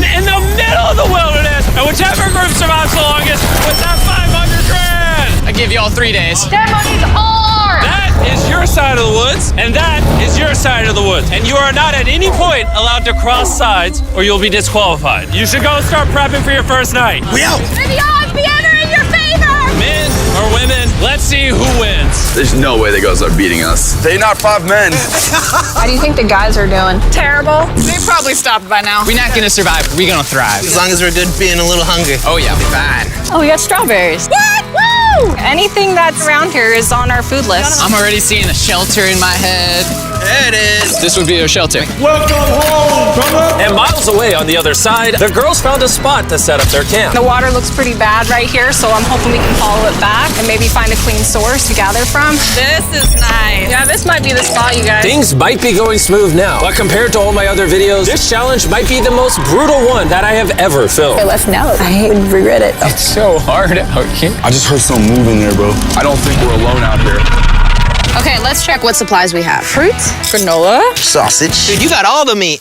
mission in the middle of the wilderness, and whichever group survives the longest with that 500 grand. I give you all 3 days. That money's ours! That is your side of the woods, and that is your side of the woods. And you are not at any point allowed to cross sides, or you'll be disqualified. You should go start prepping for your first night. We out! May the odds be ever in your favor! Men or women, let's see who wins. There's no way the girls are beating us. They're not 5 men. How do you think the guys are doing? Terrible. They probably stopped by now. We're not gonna survive, we're gonna thrive. As long as we're good being a little hungry. Oh yeah, fine. Oh, we got strawberries. What? Woo! Anything that's around here is on our food list. I'm already seeing a shelter in my head. There it is. This would be a shelter. And miles away on the other side, the girls found a spot to set up their camp. The water looks pretty bad right here, so I'm hoping we can follow it back and maybe find a clean source to gather from. This is nice. Yeah, this might be the spot, you guys. Things might be going smooth now, but compared to all my other videos, this challenge might be the most brutal one that I have ever filmed. Let's know. I would regret it. It's so hard out here. I just heard something moving there, bro. I don't think we're alone out here. Okay, let's check what supplies we have. Fruits, granola. Sausage. Dude, you got all the meat.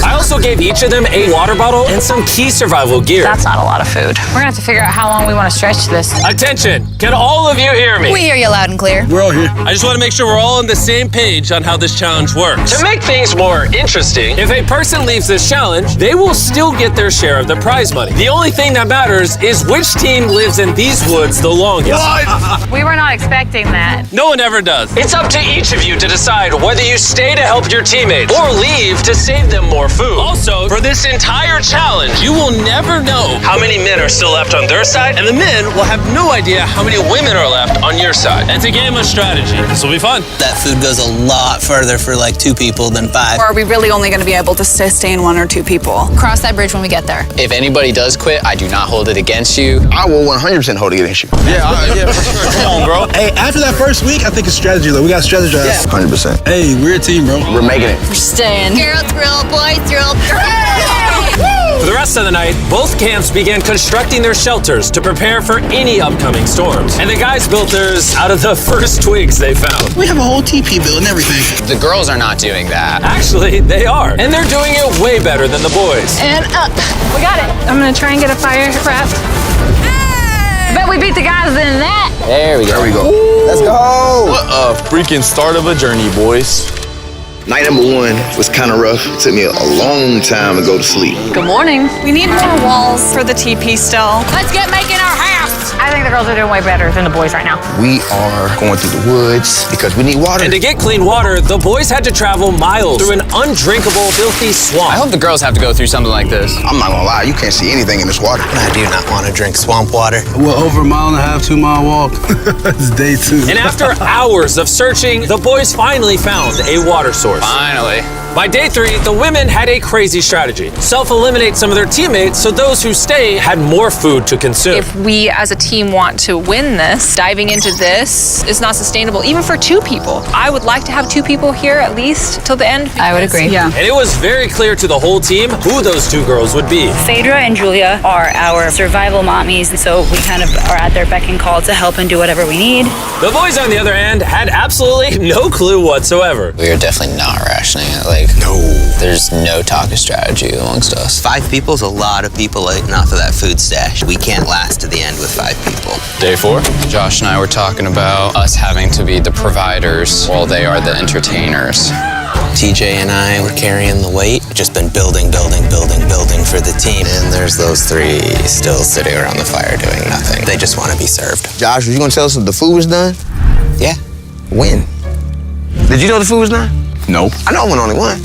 I also gave each of them a water bottle and some key survival gear. That's not a lot of food. We're gonna have to figure out how long we want to stretch this. Attention, can all of you hear me? We hear you loud and clear. We're all here. I just want to make sure we're all on the same page on how this challenge works. To make things more interesting, if a person leaves this challenge, they will still get their share of the prize money. The only thing that matters is which team lives in these woods the longest. We were not expecting that. No one ever does. It's up to each of you to decide whether you stay to help your teammates or leave to save them more food. Also, for this entire challenge, you will never know how many men are still left on their side, and the men will have no idea how many women are left on your side. It's a game of strategy. This will be fun. That food goes a lot further for like 2 people than 5. Or are we really only gonna be able to sustain 1 or 2 people? Cross that bridge when we get there. If anybody does quit, I do not hold it against you. I will 100% hold it against you. Yeah, for sure. Come on, bro. Hey, after that first week, I think it's strategy, though. We got to strategize. Yeah. 100%. Hey, we're a team, bro. We're making it. We're staying. Girl, thrill, boy, thrill. For the rest of the night, both camps began constructing their shelters to prepare for any upcoming storms. And the guys built theirs out of the first twigs they found. We have a whole TP build and everything. The girls are not doing that. Actually, they are. And they're doing it way better than the boys. And up. We got it. I'm gonna try and get a fire craft. I bet we beat the guys in that. There we go. There we go. Let's go. What a freaking start of a journey, boys. Night number 1 was kind of rough. It took me a long time to go to sleep. Good morning. We need more walls for the TP still. Let's get making our house. I think the girls are doing way better than the boys right now. We are going through the woods because we need water. And to get clean water, the boys had to travel miles through an undrinkable, filthy swamp. I hope the girls have to go through something like this. I'm not gonna lie, you can't see anything in this water. I do not want to drink swamp water. We're over a 1.5 2-mile walk. It's day 2. And after hours of searching, the boys finally found a water source. Finally. By day 3, the women had a crazy strategy. Self-eliminate some of their teammates so those who stay had more food to consume. If we as a team want to win this, diving into this is not sustainable, even for 2 people. I would like to have 2 people here at least till the end. I would agree. Yeah. And it was very clear to the whole team who those 2 girls would be. Phaedra and Julia are our survival mommies, so we kind of are at their beck and call to help and do whatever we need. The boys, on the other hand, had absolutely no clue whatsoever. We are definitely not rationing it. No. There's no talk of strategy amongst us. 5 people is a lot of people eating off of that food stash. We can't last to the end with 5 people. Day 4, Josh and I were talking about us having to be the providers while they are the entertainers. TJ and I were carrying the weight. Just been building for the team. And there's those 3 still sitting around the fire doing nothing. They just want to be served. Josh, were you gonna tell us if the food was done? Yeah. When? Did you know the food was done? Nope. I know I went only one.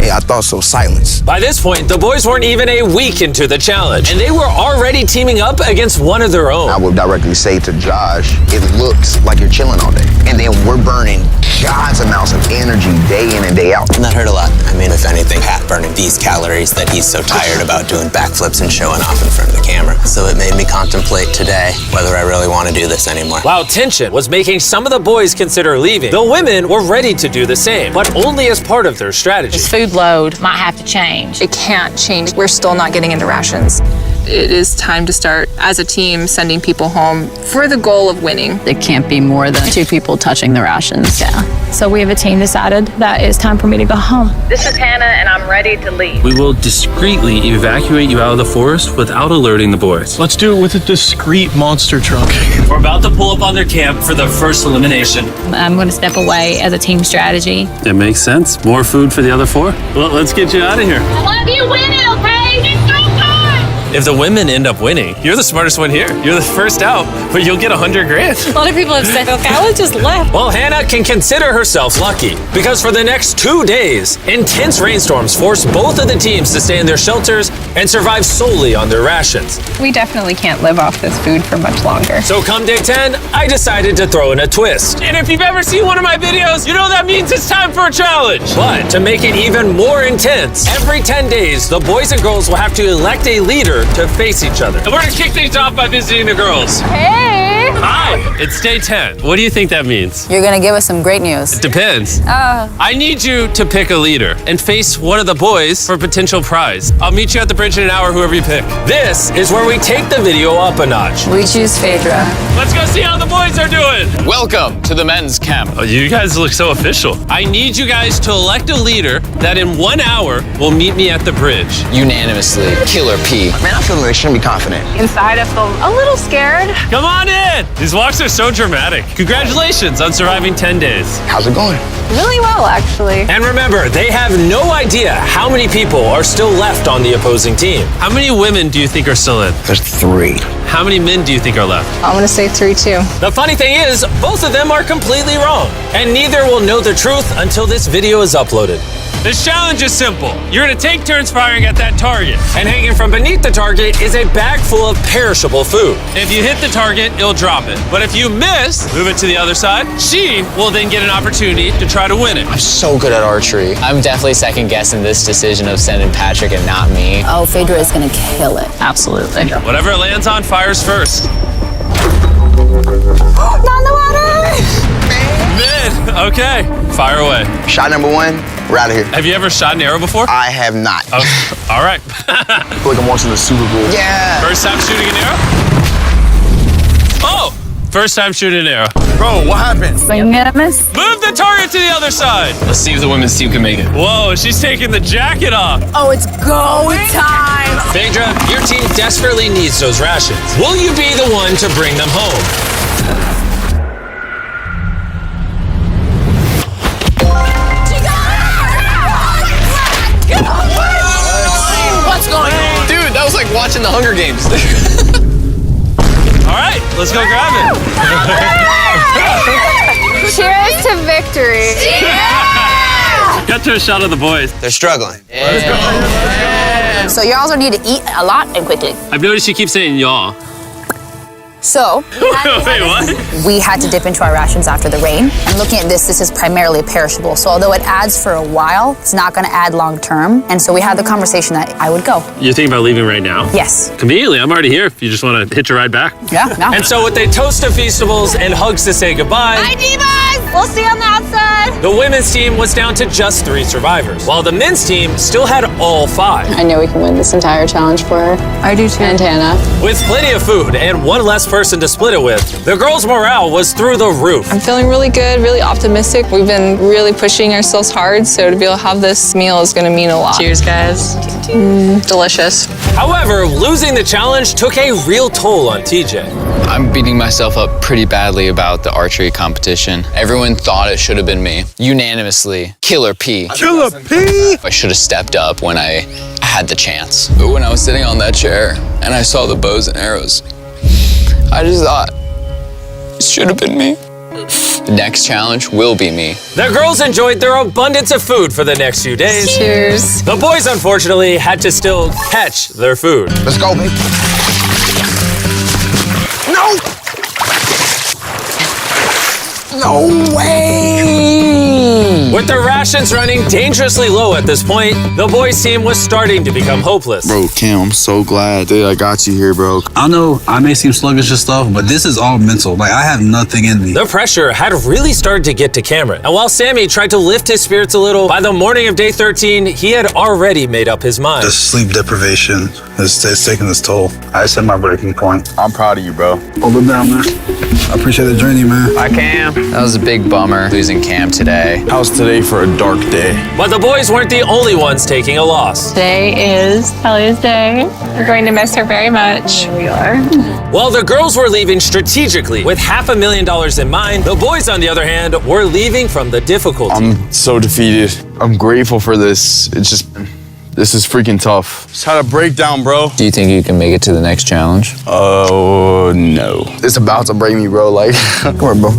Yeah, I thought so. Silence. By this point, the boys weren't even a week into the challenge, and they were already teaming up against one of their own. I would directly say to Josh, it looks like you're chilling all day. And then we're burning God's amounts of energy day in and day out. And that hurt a lot. I mean, if anything, Pat burning these calories that he's so tired about doing backflips and showing off in front of the camera. So it made me contemplate today whether I really want to do this anymore. While tension was making some of the boys consider leaving, the women were ready to do the same, but only as part of their strategy. This food load might have to change. It can't change. We're still not getting into rations. it is time to start, as a team, sending people home for the goal of winning. It can't be more than 2 people touching the rations. Yeah. So we have a team decided that it's time for me to go home. This is Hannah, and I'm ready to leave. We will discreetly evacuate you out of the forest without alerting the boys. Let's do it with a discreet monster truck. We're about to pull up on their camp for their first elimination. I'm going to step away as a team strategy. It makes sense. More food for the other 4? Well, let's get you out of here. I love you winning, okay? It's so good! If the women end up winning, you're the smartest one here. You're the first out, but you'll get $100 grand. A lot of people have said, okay, I just left. Well, Hannah can consider herself lucky because for the next 2 days, intense rainstorms forced both of the teams to stay in their shelters and survive solely on their rations. We definitely can't live off this food for much longer. So come day 10, I decided to throw in a twist. And if you've ever seen one of my videos, you know that means it's time for a challenge. But to make it even more intense, every 10 days, the boys and girls will have to elect a leader to face each other. And we're gonna kick things off by visiting the girls. Hey! Hi, it's day 10. What do you think that means? You're gonna give us some great news. It depends. I need you to pick a leader and face one of the boys for a potential prize. I'll meet you at the bridge in an hour, whoever you pick. This is where we take the video up a notch. We choose Phaedra. Let's go see how the boys are doing. Welcome to the men's camp. Oh, you guys look so official. I need you guys to elect a leader that in 1 hour will meet me at the bridge. Unanimously, Killer P. Man, I feel like I shouldn't be confident. Inside, I feel a little scared. Come on in. These walks are so dramatic. Congratulations on surviving 10 days. How's it going? Really well, actually. And remember, they have no idea how many people are still left on the opposing team. How many women do you think are still in? There's 3. How many men do you think are left? I'm gonna say 3 too. The funny thing is, both of them are completely wrong, and neither will know the truth until this video is uploaded. This challenge is simple. You're gonna take turns firing at that target, and hanging from beneath the target is a bag full of perishable food. If you hit the target, it'll drop it. But if you miss, move it to the other side. She will then get an opportunity to try to win it. I'm so good at archery. I'm definitely second guessing this decision of sending Patrick and not me. Oh, Phaedra is gonna kill it. Absolutely. Whatever it lands on fires first. Not in the water! Mid. Okay, fire away. Shot number 1, we're out of here. Have you ever shot an arrow before? I have not. Oh, all right. I feel like I'm watching the Super Bowl. Yeah. First time shooting an arrow? Oh, first time shooting an arrow. Bro, what happened? Move the target to the other side. Let's see if the women's team can make it. Whoa, she's taking the jacket off. Oh, it's go time! Phaedra, your team desperately needs those rations. Will you be the one to bring them home? What's going on? Dude, that was like watching the Hunger Games. All right, let's go grab it. Cheers to victory. Got to a shot of the boys. They're struggling. So y'all are need to eat a lot and quickly. I've noticed you keep saying y'all. So, Wait, what? we had to dip into our rations after the rain. And looking at this is primarily perishable. So although it adds for a while, it's not gonna add long term. And so we had the conversation that I would go. You're thinking about leaving right now? Yes. Conveniently, I'm already here if you just want to hitch a ride back. Yeah, no. And so with a toast of Feastables and hugs to say goodbye, Bye, divas! We'll see you on the outside. the women's team was down to just 3 survivors, while the men's team still had all 5. I know we can win this entire challenge for her. I do too. And Hannah. With plenty of food and one less person to split it with, the girls' morale was through the roof. I'm feeling really good, really optimistic. We've been really pushing ourselves hard, so to be able to have this meal is gonna mean a lot. Cheers, guys. Delicious. However, losing the challenge took a real toll on TJ. I'm beating myself up pretty badly about the archery competition. Everyone thought it should have been me. Unanimously, Killer P. Killer P! I should have stepped up when I had the chance. But when I was sitting on that chair and I saw the bows and arrows, I just thought, it should have been me. The next challenge will be me. The girls enjoyed their abundance of food for the next few days. Cheers. The boys, unfortunately, had to still catch their food. Let's go, baby. No! No way! With their rations running dangerously low at this point, the boys team was starting to become hopeless. Bro, Cam, I'm so glad that I got you here, bro. I know I may seem sluggish and stuff, but this is all mental. Like, I have nothing in me. The pressure had really started to get to Cameron. And while Sammy tried to lift his spirits a little, by the morning of day 13, he had already made up his mind. The sleep deprivation is taking its toll. I set my breaking point. I'm proud of you, bro. Hold it down, man. I appreciate the journey, man. Hi, Cam. That was a big bummer losing Cam today. How's today for a dark day? But the boys weren't the only ones taking a loss. Today is Kelly's day. We're going to miss her very much. We are. While the girls were leaving strategically with $500,000 in mind, the boys, on the other hand, were leaving from the difficulty. I'm so defeated. I'm grateful for this. This is freaking tough. Just had a breakdown, bro. Do you think you can make it to the next challenge? Oh, no. It's about to break me, bro. Like, come on, bro.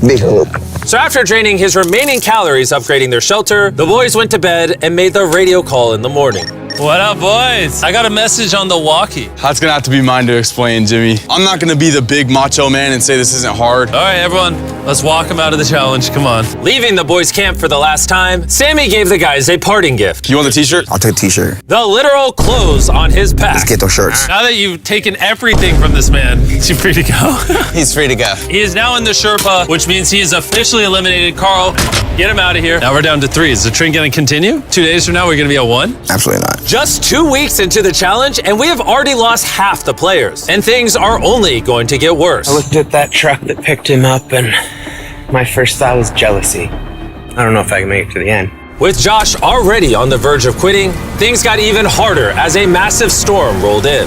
Big hook. So after draining his remaining calories upgrading their shelter, the boys went to bed and made the radio call in the morning. What up, boys? I got a message on the walkie. That's gonna have to be mine to explain, Jimmy. I'm not gonna be the big macho man and say this isn't hard. All right, everyone, let's walk him out of the challenge. Come on. Leaving the boys' camp for the last time, Sammy gave the guys a parting gift. You want the t-shirt? I'll take the t-shirt. The literal clothes on his back. Let's get those shirts. Now that you've taken everything from this man, is he free to go? He's free to go. He is now in the Sherpa, which means he is officially eliminated. Carl, get him out of here. Now we're down to 3. Is the trend gonna continue? 2 days from now, we're gonna be at 1? Absolutely not. Just 2 weeks into the challenge, and we have already lost half the players. And things are only going to get worse. I looked at that truck that picked him up, and my first thought was jealousy. I don't know if I can make it to the end. With Josh already on the verge of quitting, things got even harder as a massive storm rolled in.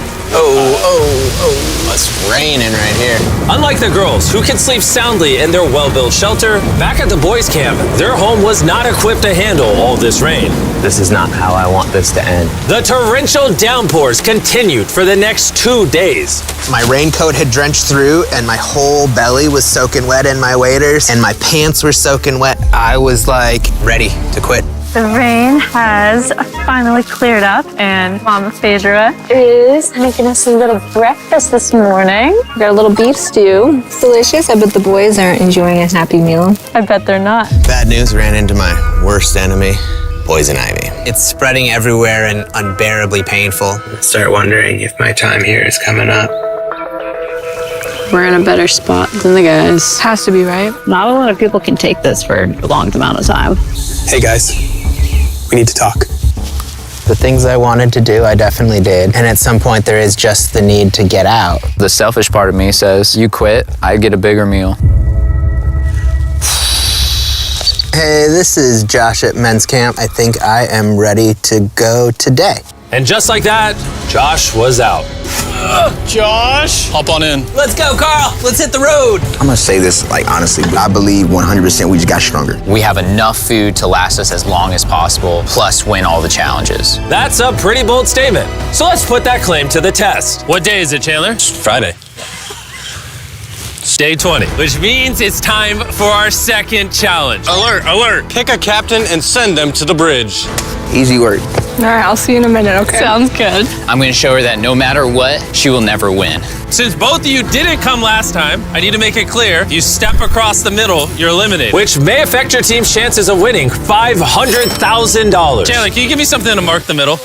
It's raining right here. Unlike the girls, who could sleep soundly in their well-built shelter, back at the boys' camp, their home was not equipped to handle all this rain. This is not how I want this to end. The torrential downpours continued for the next 2 days. My raincoat had drenched through, and my whole belly was soaking wet in my waders, and my pants were soaking wet. I was like ready to quit. The rain has finally cleared up, and Mama Phaedra is making us a little breakfast this morning. We got a little beef stew. It's delicious. I bet the boys aren't enjoying a Happy Meal. I bet they're not. Bad news ran into my worst enemy, poison ivy. It's spreading everywhere and unbearably painful. I start wondering if my time here is coming up. We're in a better spot than the guys. Has to be, right? Not a lot of people can take this for a long amount of time. Hey guys, we need to talk. The things I wanted to do, I definitely did. And at some point, there is just the need to get out. The selfish part of me says, you quit, I get a bigger meal. Hey, this is Josh at Men's Camp. I think I am ready to go today. And just like that, Josh was out. Josh! Hop on in. Let's go, Carl. Let's hit the road. I'm gonna say this, like, honestly, I believe 100% we just got stronger. We have enough food to last us as long as possible, plus win all the challenges. That's a pretty bold statement. So let's put that claim to the test. What day is it, Chandler? Friday. Day 20, which means it's time for our second challenge. Alert, alert. Pick a captain and send them to the bridge. Easy work. All right, I'll see you in a minute, okay? Sounds good. I'm gonna show her that no matter what, she will never win. Since both of you didn't come last time, I need to make it clear, you step across the middle, you're eliminated. Which may affect your team's chances of winning $500,000. Chandler, can you give me something to mark the middle?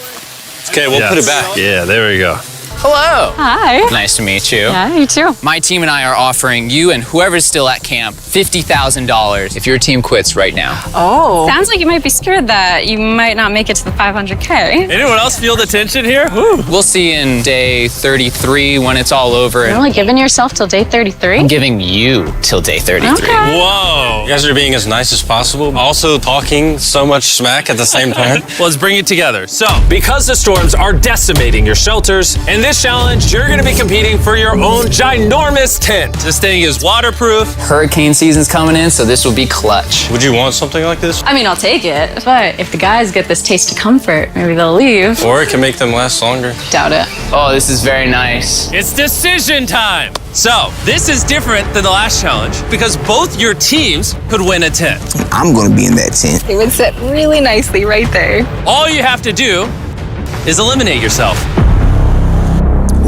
Okay, we'll put it back. Yeah, there we go. Hello. Hi. Nice to meet you. Yeah, you too. My team and I are offering you and whoever's still at camp $50,000 if your team quits right now. Oh. Sounds like you might be scared that you might not make it to the 500K. Anyone else feel the tension here? We'll see you in day 33 when it's all over. You're only giving yourself till day 33? I'm giving you till day 33. Okay. Whoa. You guys are being as nice as possible, also talking so much smack at the same time. Well, let's bring it together. So, because the storms are decimating your shelters, in this challenge, you're gonna be competing for your own ginormous tent. This thing is waterproof. Hurricane season's coming in, so this will be clutch. Would you want something like this? I mean, I'll take it. But if the guys get this taste of comfort, maybe they'll leave. Or it can make them last longer. Doubt it. Oh, this is very nice. It's decision time. So, this is different than the last challenge because both your teams could win a tent. I'm gonna be in that tent. It would sit really nicely right there. All you have to do is eliminate yourself.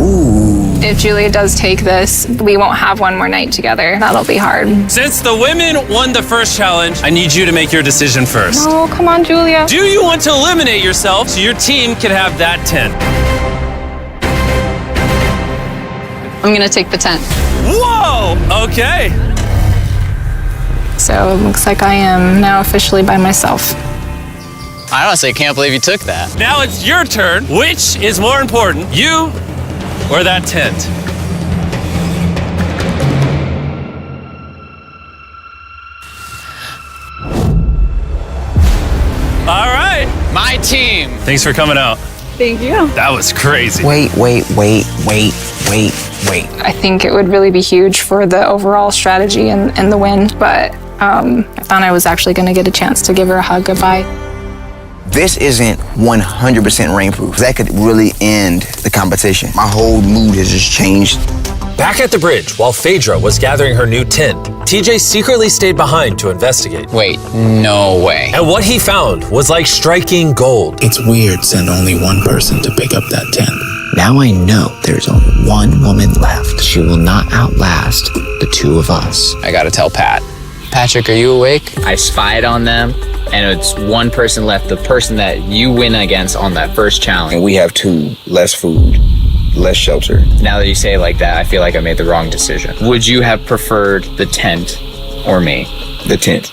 Ooh. If Julia does take this, we won't have one more night together. That'll be hard. Since the women won the first challenge, I need you to make your decision first. Oh, come on, Julia. Do you want to eliminate yourself so your team can have that tent? I'm gonna take the tent. Whoa! Okay. So it looks like I am now officially by myself. I honestly can't believe you took that. Now it's your turn. Which is more important, you or that tent? All right. My team. Thanks for coming out. Thank you. That was crazy. Wait. I think it would really be huge for the overall strategy and the win, but I thought I was actually going to get a chance to give her a hug goodbye. This isn't 100% rainproof. That could really end the competition. My whole mood has just changed. Back at the bridge, while Phaedra was gathering her new tent, TJ secretly stayed behind to investigate. Wait, no way. And what he found was like striking gold. It's weird send only one person to pick up that tent. Now I know there's only one woman left. She will not outlast the two of us. I gotta tell Pat. Patrick, are you awake? I spied on them, and it's one person left, the person that you win against on that first challenge. And we have two, less food, less shelter. Now that you say it like that, I feel like I made the wrong decision. Would you have preferred the tent or me? The tent.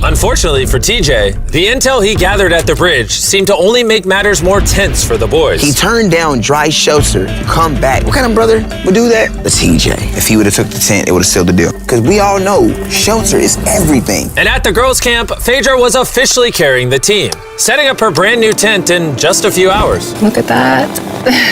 Unfortunately for TJ, the intel he gathered at the bridge seemed to only make matters more tense for the boys. He turned down dry shelter to come back. What kind of brother would do that? The TJ. If he would have took the tent, it would have sealed the deal. Because we all know shelter is everything. And at the girls' camp, Phaedra was officially carrying the team, setting up her brand new tent in just a few hours. Look at that.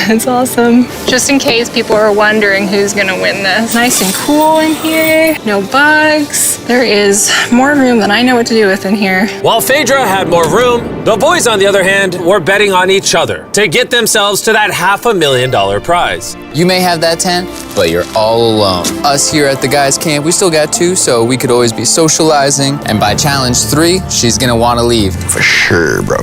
It's awesome. Just in case people are wondering who's gonna win this. Nice and cool in here, no bugs. There is more room than I know what to do with in here. While Phaedra had more room, the boys, on the other hand, were betting on each other to get themselves to that $500,000 prize. You may have that tent, but you're all alone. Us here at the guys' camp, we still got two, so we could always be socializing. And by challenge 3, she's gonna wanna leave. For sure, bro.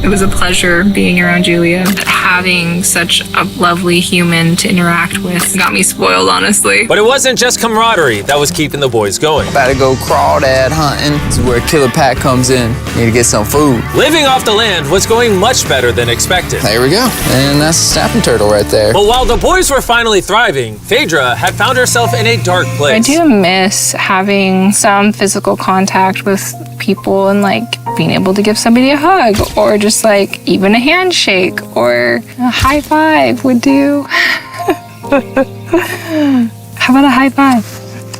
It was a pleasure being around Julia. Having such a lovely human to interact with got me spoiled, honestly. But it wasn't just camaraderie that was keeping the boys going. About to go crawdad hunting. This is where Killer Pat comes in. Need to get some food. Living off the land was going much better than expected. There we go. And that's a snapping turtle right there. But while the boys were finally thriving, Phaedra had found herself in a dark I place. do miss having some physical contact with people and like being able to give somebody a hug or just like even a handshake or a high five would do. How about a high five?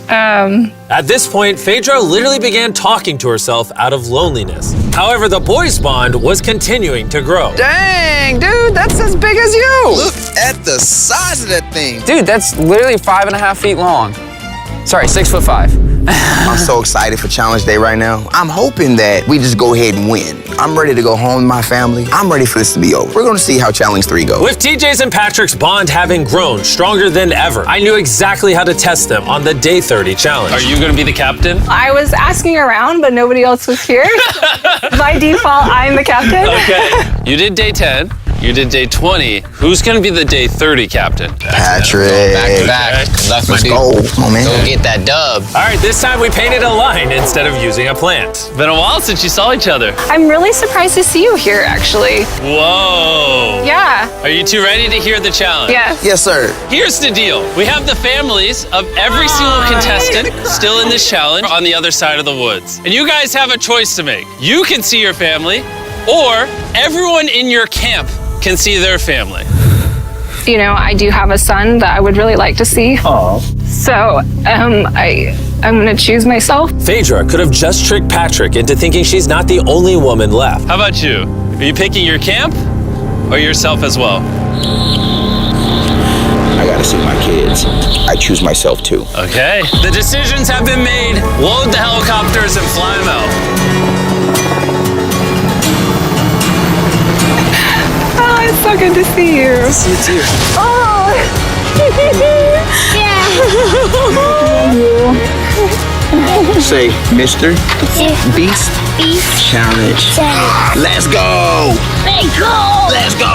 At this point, Phaedra literally began talking to herself out of loneliness. However, the boys' bond was continuing to grow. Dang, dude, that's as big as you. Look at the size of that thing. Dude, that's literally 5.5 feet long. Sorry, 6'5". I'm so excited for Challenge Day right now. I'm hoping that we just go ahead and win. I'm ready to go home with my family. I'm ready for this to be over. We're gonna see how Challenge 3 goes. With TJ's and Patrick's bond having grown stronger than ever, I knew exactly how to test them on the Day 30 challenge. Are you going to be the captain? I was asking around, but nobody else was here. By default, I'm the captain. Okay. You did day 10. You did day 20. Who's going to be the day 30 captain? Patrick. Back to back. Let's go. Come on, man. Go get that dub. All right, this time we painted a line instead of using a plant. Been a while since you saw each other. I'm really surprised to see you here, actually. Whoa. Yeah. Are you two ready to hear the challenge? Yes. Yes, sir. Here's the deal. We have the families of every single contestant still in this challenge on the other side of the woods. And you guys have a choice to make. You can see your family, or everyone in your camp can see their family. You know, I do have a son that I would really like to see. Oh. So, I'm gonna choose myself. Phaedra could have just tricked Patrick into thinking she's not the only woman left. How about you? Are you picking your camp or yourself as well? I gotta see my kids. I choose myself too. Okay. The decisions have been made. Load the helicopters and fly them out. Oh, it's so good to see you. See you too. Oh. Say, Mr. Beast Challenge. Let's go. Let's go. Let's go.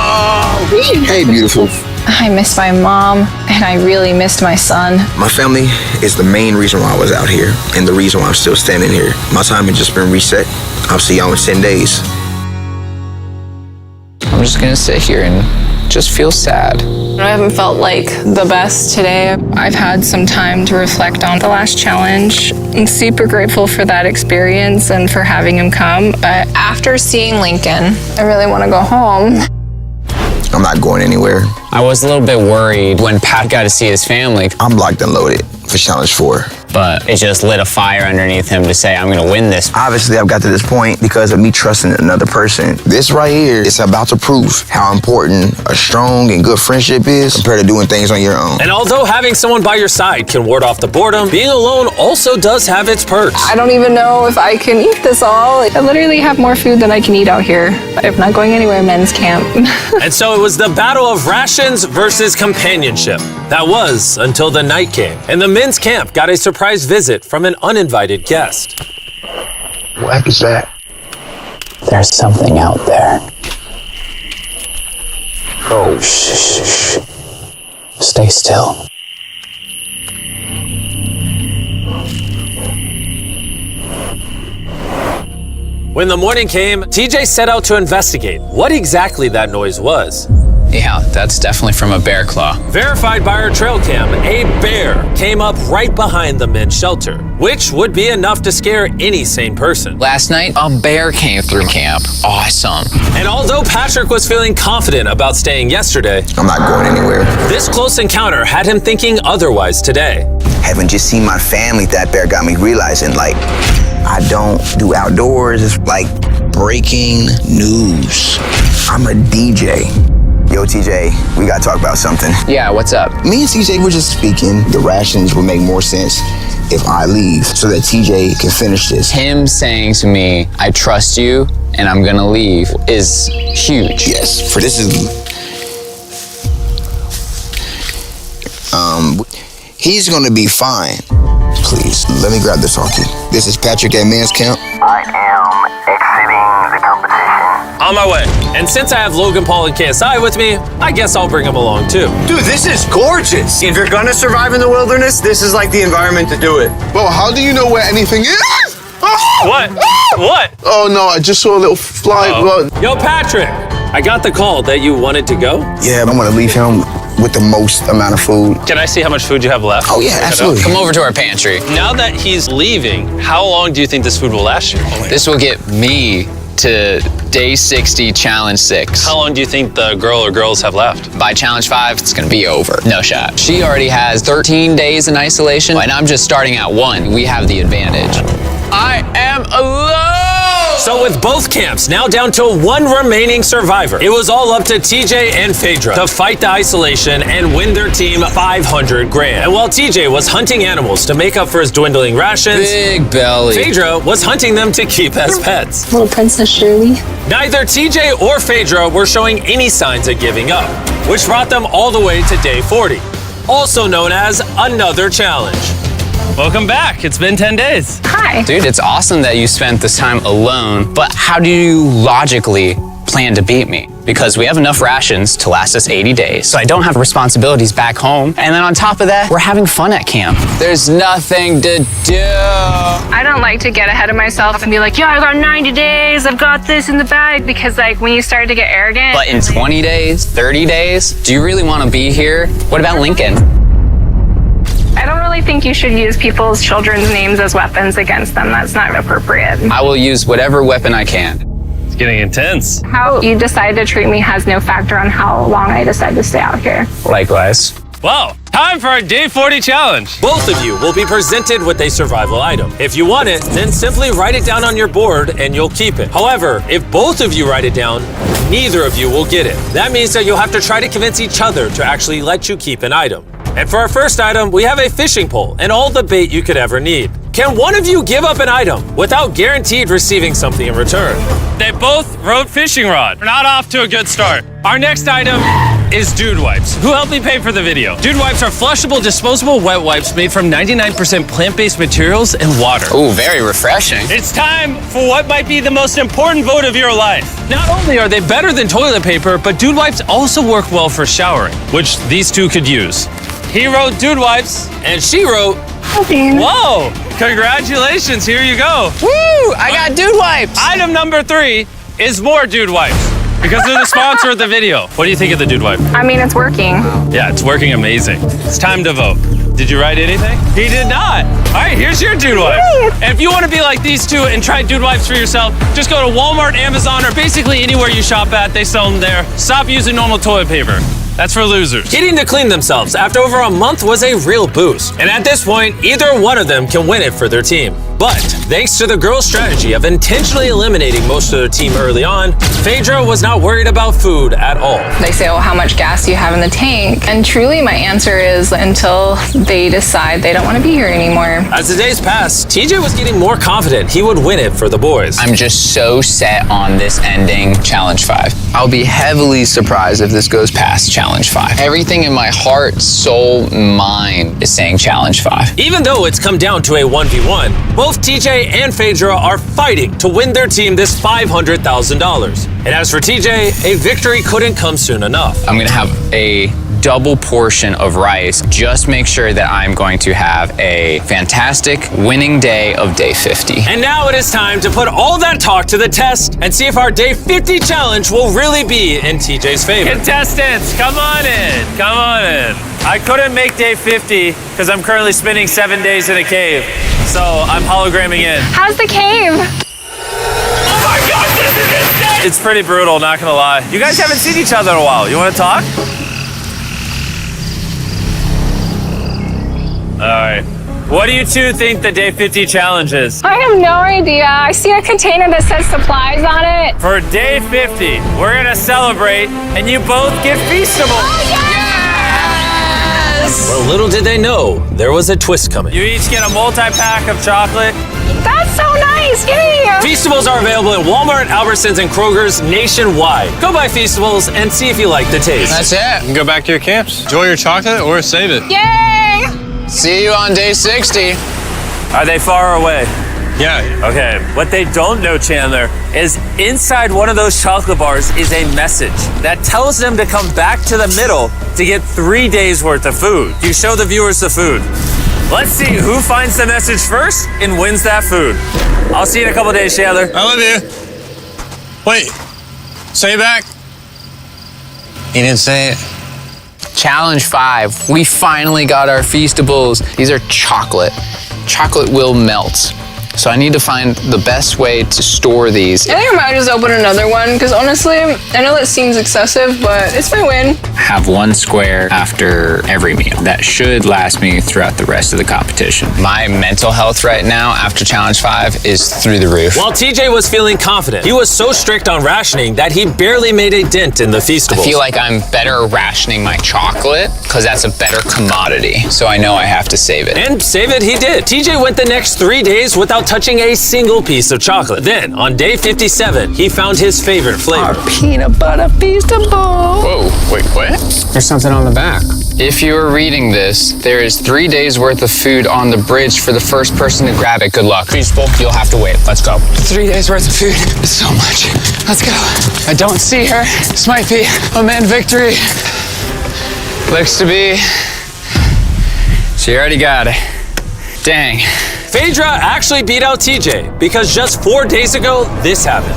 Hey, beautiful. I missed my mom, and I really missed my son. My family is the main reason why I was out here, and the reason why I'm still standing here. My time has just been reset. I'll see y'all in 10 days. I'm just gonna sit here and just feel sad. I haven't felt like the best today. I've had some time to reflect on the last challenge. I'm super grateful for that experience and for having him come. But after seeing Lincoln, I really want to go home. I'm not going anywhere. I was a little bit worried when Pat got to see his family. I'm locked and loaded for Challenge 4. But it just lit a fire underneath him to say, I'm gonna win this. Obviously, I've got to this point because of me trusting another person. This right here is about to prove how important a strong and good friendship is compared to doing things on your own. And although having someone by your side can ward off the boredom, being alone also does have its perks. I don't even know if I can eat this all. I literally have more food than I can eat out here. I'm not going anywhere, men's camp. And so it was the battle of rations versus companionship. That was until the night came, and the men's camp got a surprise visit from an uninvited guest. What is that? There's something out there. Oh, Shh. Stay still. When the morning came, TJ set out to investigate what exactly that noise was. Yeah, that's definitely from a bear claw. Verified by our trail cam, a bear came up right behind the men's shelter, which would be enough to scare any sane person. Last night, a bear came through camp. Awesome. And although Patrick was feeling confident about staying yesterday, I'm not going anywhere. This close encounter had him thinking otherwise today. Having just seen my family, that bear got me realizing, like, I don't do outdoors. It's like breaking news. I'm a DJ. Yo, TJ, we gotta talk about something. Yeah, what's up? Me and TJ were just speaking. The rations would make more sense if I leave so that TJ can finish this. Him saying to me, I trust you and I'm gonna leave is huge. Yes, for this is... he's gonna be fine. Please, let me grab this hockey. This is Patrick at Men's Camp. I am exiting the competition. On my way. And since I have Logan Paul and KSI with me, I guess I'll bring them along too. Dude, this is gorgeous. If you're gonna survive in the wilderness, this is like the environment to do it. Bro, how do you know where anything is? What? What? Oh no, I just saw a little fly. Yo, Patrick, I got the call that you wanted to go. Yeah, I want to leave him with the most amount of food. Can I see how much food you have left? Oh yeah, absolutely. Come over to our pantry. Now that he's leaving, how long do you think this food will last you? This will get me to day 60, challenge 6. How long do you think the girl or girls have left? By challenge 5, it's gonna be over. No shot. She already has 13 days in isolation, and I'm just starting at 1. We have the advantage. I am alone! So with both camps now down to 1 remaining survivor, it was all up to TJ and Phaedra to fight the isolation and win their team $500 grand. And while TJ was hunting animals to make up for his dwindling rations, big belly, Phaedra was hunting them to keep as pets. Little Princess Shirley. Neither TJ or Phaedra were showing any signs of giving up, which brought them all the way to day 40, also known as another challenge. Welcome back. It's been 10 days. Hi. Dude, it's awesome that you spent this time alone, but how do you logically plan to beat me? Because we have enough rations to last us 80 days, so I don't have responsibilities back home. And then on top of that, we're having fun at camp. There's nothing to do. I don't like to get ahead of myself and be like, yeah, I got 90 days, I've got this in the bag, because like when you start to get arrogant. But in 20 days, 30 days, do you really want to be here? What about Lincoln? I don't really think you should use people's children's names as weapons against them. That's not appropriate. I will use whatever weapon I can. It's getting intense. How you decide to treat me has no factor on how long I decide to stay out here. Likewise. Wow, time for our day 40 challenge. Both of you will be presented with a survival item. If you want it, then simply write it down on your board and you'll keep it. However, if both of you write it down, neither of you will get it. That means that you'll have to try to convince each other to actually let you keep an item. And for our first item, we have a fishing pole and all the bait you could ever need. Can one of you give up an item without guaranteed receiving something in return? They both wrote fishing rod. We're not off to a good start. Our next item is Dude Wipes. Who helped me pay for the video? Dude Wipes are flushable, disposable wet wipes made from 99% plant-based materials and water. Ooh, very refreshing. It's time for what might be the most important vote of your life. Not only are they better than toilet paper, but Dude Wipes also work well for showering, which these two could use. He wrote Dude Wipes, and she wrote... Whoa! Congratulations, here you go. Woo! I got Dude Wipes. Item number 3 is more Dude Wipes. Because they're the sponsor of the video. What do you think of the Dude Wipe? I mean, it's working. Yeah, it's working amazing. It's time to vote. Did you write anything? He did not. All right, here's your Dude Wipe. And if you want to be like these two and try Dude Wipes for yourself, just go to Walmart, Amazon, or basically anywhere you shop at. They sell them there. Stop using normal toilet paper. That's for losers. Getting to clean themselves after over a month was a real boost. And at this point, either one of them can win it for their team. But thanks to the girls' strategy of intentionally eliminating most of their team early on, Phaedra was not worried about food at all. They say, oh, how much gas do you have in the tank? And truly, my answer is until they decide they don't want to be here anymore. As the days passed, TJ was getting more confident he would win it for the boys. I'm just so set on this ending Challenge 5. I'll be heavily surprised if this goes past Challenge 5. Everything in my heart, soul, mind is saying Challenge 5. Even though it's come down to a 1v1, both TJ and Phaedra are fighting to win their team this $500,000. And as for TJ, a victory couldn't come soon enough. I'm gonna have a double portion of rice. Just make sure that I'm going to have a fantastic winning day of day 50. And now it is time to put all that talk to the test and see if our day 50 challenge will really be in TJ's favor. Contestants, come on in. Come on in. I couldn't make day 50 because I'm currently spending 7 days in a cave. So I'm hologramming in. How's the cave? Oh my God, this is insane! It's pretty brutal, not gonna lie. You guys haven't seen each other in a while. You wanna talk? All right. What do you two think the day 50 challenge is? I have no idea. I see a container that says supplies on it. For day 50, we're gonna celebrate and you both get Feastables. Oh, yes! Well, little did they know, there was a twist coming. You each get a multi-pack of chocolate. That's so nice. Yay! Feastables are available at Walmart, Albertsons, and Kroger's nationwide. Go buy Feastables and see if you like the taste. That's it. You can go back to your camps. Enjoy your chocolate or save it. Yay! See you on day 60. Are they far away? Yeah. Okay. What they don't know, Chandler, is inside one of those chocolate bars is a message that tells them to come back to the middle to get 3 days worth of food. You show the viewers the food. Let's see who finds the message first and wins that food. I'll see you in a couple days, Chandler. I love you. Wait. Say it back. He didn't say it. Challenge 5. We finally got our Feastables. These are chocolate. Chocolate will melt. So I need to find the best way to store these. I think I might just open another one because honestly, I know that seems excessive, but it's my win. Have one square after every meal. That should last me throughout the rest of the competition. My mental health right now after Challenge 5 is through the roof. While TJ was feeling confident, he was so strict on rationing that he barely made a dent in the Feastables. I feel like I'm better rationing my chocolate because that's a better commodity. So I know I have to save it. And save it he did. TJ went the next 3 days without touching a single piece of chocolate. Then, on day 57, he found his favorite flavor. Our peanut butter Feastable. Whoa, wait, what? There's something on the back. If you are reading this, there is 3 days worth of food on the bridge for the first person to grab it. Good luck. Feastable, you'll have to wait. Let's go. 3 days worth of food. It's so much. Let's go. I don't see her. This might be a man victory. Looks to be. She already got it. Dang. Phaedra actually beat out TJ because just 4 days ago, this happened.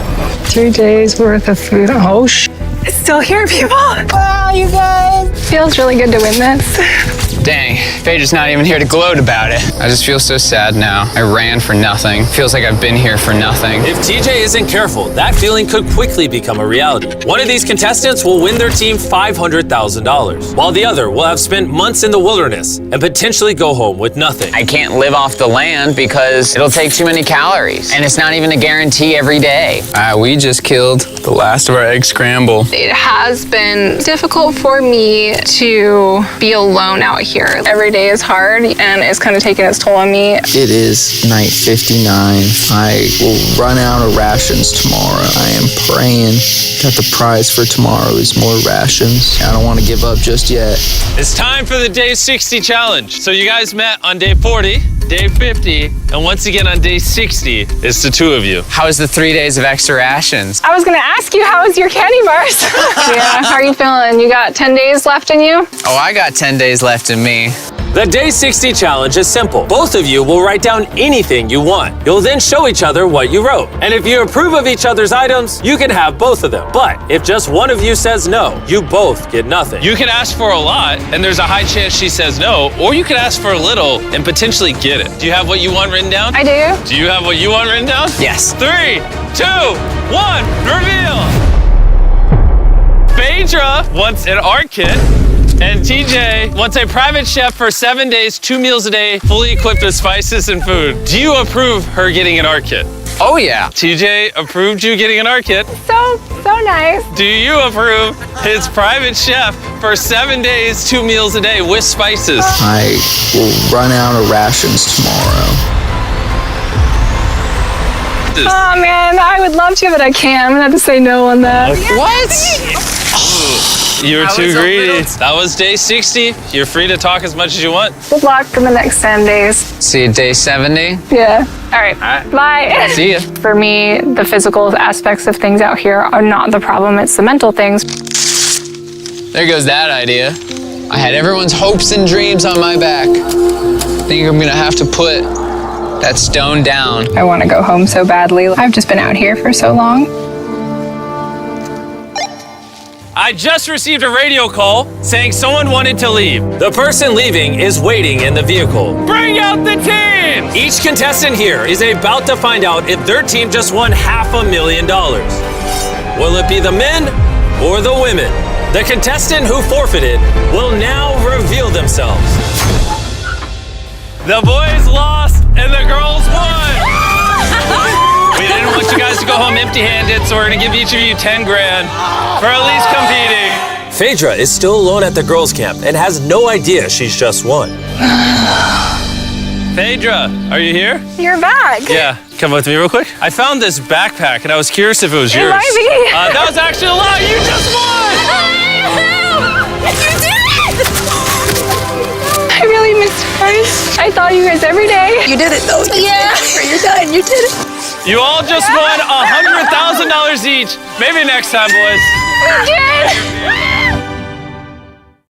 2 days worth of food. Oh, it's still here, people. Wow, you guys. Feels really good to win this. Dang, Phaedra's not even here to gloat about it. I just feel so sad now. I ran for nothing. Feels like I've been here for nothing. If TJ isn't careful, that feeling could quickly become a reality. One of these contestants will win their team $500,000, while the other will have spent months in the wilderness and potentially go home with nothing. I can't live off the land because it'll take too many calories, and it's not even a guarantee every day. We just killed the last of our egg scramble. It has been difficult for me to be alone out here. Every day is hard and it's kind of taking its toll on me. It is night 59. I will run out of rations tomorrow. I am praying that the prize for tomorrow is more rations. I don't want to give up just yet. It's time for the day 60 challenge. So you guys met on day 40, day 50, and once again on day 60, it's the two of you. How was the 3 days of extra rations? I was gonna ask you, how was your candy bars? Yeah, how are you feeling? You got 10 days left in you? Oh, I got 10 days left in me. The Day 60 challenge is simple. Both of you will write down anything you want. You'll then show each other what you wrote. And if you approve of each other's items, you can have both of them. But if just one of you says no, you both get nothing. You can ask for a lot, and there's a high chance she says no, or you could ask for a little and potentially get it. Do you have what you want written down? I do. Do you have what you want written down? Yes. 3, 2, 1, reveal! Phaedra wants an art kit, and TJ wants a private chef for 7 days, 2 meals a day, fully equipped with spices and food. Do you approve her getting an art kit? Oh, yeah. TJ approved you getting an art kit. So nice. Do you approve his private chef for 7 days, 2 meals a day with spices? I will run out of rations tomorrow. Oh man, I would love to, but I can't. I'm gonna have to say no on that. What? You were too greedy. That was day 60. You're free to talk as much as you want. Good luck in the next 10 days. See you day 70. Yeah. All right. Bye. See ya. For me, the physical aspects of things out here are not the problem. It's the mental things. There goes that idea. I had everyone's hopes and dreams on my back. I think I'm gonna have to put that stone down. I want to go home so badly. I've just been out here for so long. I just received a radio call saying someone wanted to leave. The person leaving is waiting in the vehicle. Bring out the team! Each contestant here is about to find out if their team just won $500,000. Will it be the men or the women? The contestant who forfeited will now reveal themselves. The boys lost and the girls won. We didn't want you guys to go home empty-handed, so we're gonna give each of you 10 grand for at least competing. Phaedra is still alone at the girls' camp and has no idea she's just won. Phaedra, are you here? You're back. Yeah, come with me real quick. I found this backpack and I was curious if it was yours. It might be. That was actually a lie. You just won. You did it! I really missed you guys. I thought you guys every day. You did it though. Yeah. You're done. You did it. You all just won $100,000 each. Maybe next time, boys. We did.